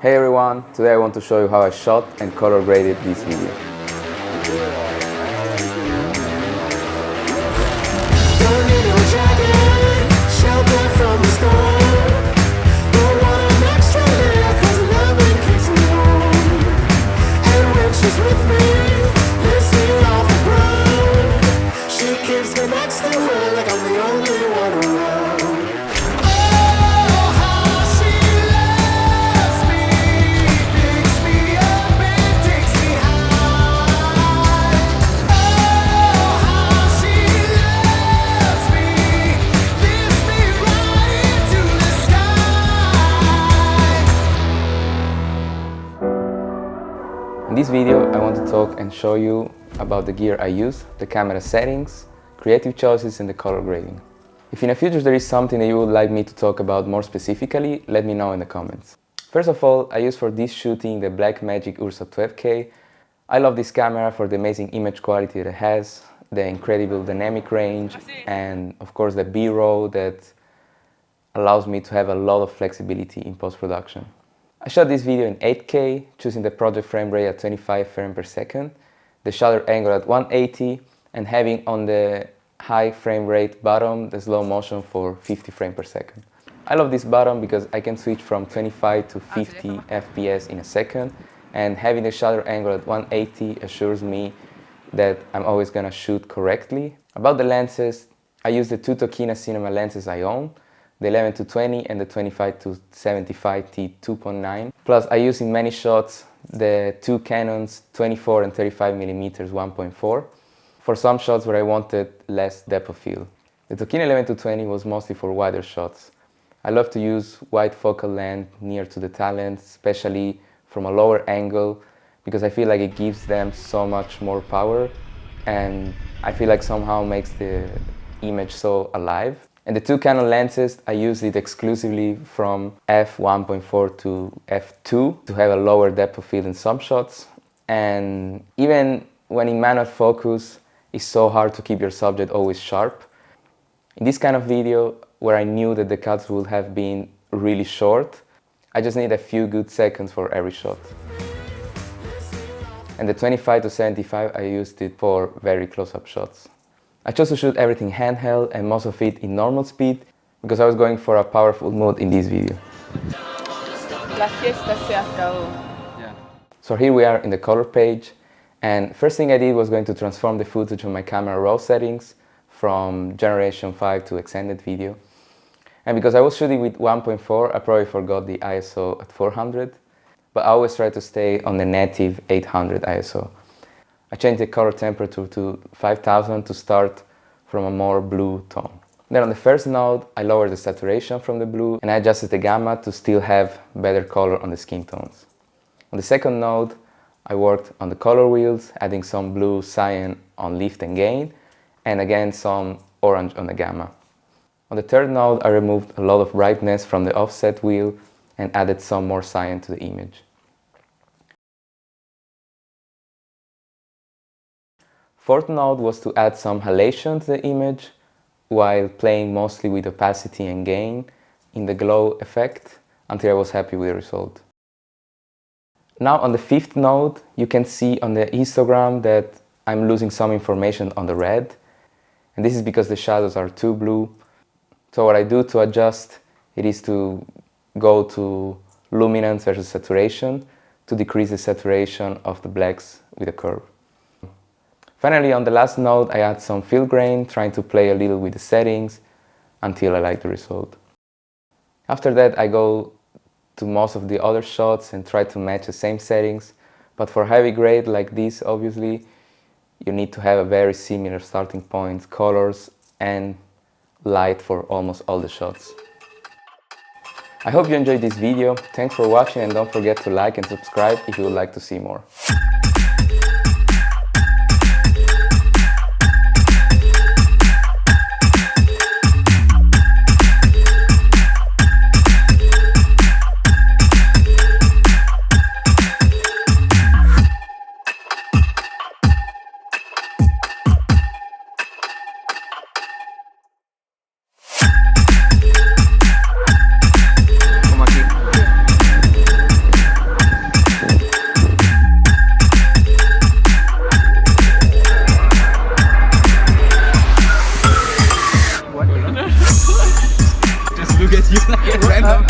Hey everyone, today I want to show you how I shot and color graded this video. In this video, I want to talk and show you about the gear I use, the camera settings, creative choices and the color grading. If in the future there is something that you would like me to talk about more specifically, let me know in the comments. First of all, I use for this shooting the Blackmagic Ursa 12K. I love this camera for the amazing image quality that it has, the incredible dynamic range, and of course the B-roll that allows me to have a lot of flexibility in post-production. I shot this video in 8K, choosing the project frame rate at 25 frames per second, the shutter angle at 180, and having on the high frame rate bottom the slow motion for 50 frames per second. I love this button because I can switch from 25 to 50 FPS in a second, and having the shutter angle at 180 assures me that I'm always gonna shoot correctly. About the lenses, I use the two Tokina cinema lenses I own, the 11-20 and the 25-75 T2.9. Plus I use in many shots the two Canons 24 and 35mm 1.4 for some shots where I wanted less depth of field. The Tokina 11-20 was mostly for wider shots. I love to use wide focal length near to the talent, especially from a lower angle, because I feel like it gives them so much more power and I feel like somehow makes the image so alive. And the two Canon lenses, I use it exclusively from f1.4 to f2 to have a lower depth of field in some shots. And even when in manual focus, it's so hard to keep your subject always sharp. In this kind of video, where I knew that the cuts would have been really short, I just need a few good seconds for every shot. And the 25-75, I used it for very close-up shots. I chose to shoot everything handheld and most of it in normal speed because I was going for a powerful mode in this video. La fiesta se acabó. So here we are in the color page, and first thing I did was going to transform the footage on my camera raw settings from generation 5 to extended video. And because I was shooting with 1.4, I probably forgot the ISO at 400, but I always try to stay on the native 800 ISO. I changed the color temperature to 5000 to start from a more blue tone. Then on the first node, I lowered the saturation from the blue and I adjusted the gamma to still have better color on the skin tones. On the second node, I worked on the color wheels, adding some blue cyan on lift and gain, and again some orange on the gamma. On the third node, I removed a lot of brightness from the offset wheel and added some more cyan to the image. Fourth node was to add some halation to the image while playing mostly with opacity and gain in the glow effect until I was happy with the result. Now on the fifth node, you can see on the histogram that I'm losing some information on the red, and this is because the shadows are too blue. So what I do to adjust it is to go to luminance versus saturation to decrease the saturation of the blacks with a curve. Finally, on the last node, I add some field grain, trying to play a little with the settings until I like the result. After that, I go to most of the other shots and try to match the same settings, but for heavy grade like this, obviously, you need to have a very similar starting point, colors and light for almost all the shots. I hope you enjoyed this video. Thanks for watching and don't forget to like and subscribe if you would like to see more. Random.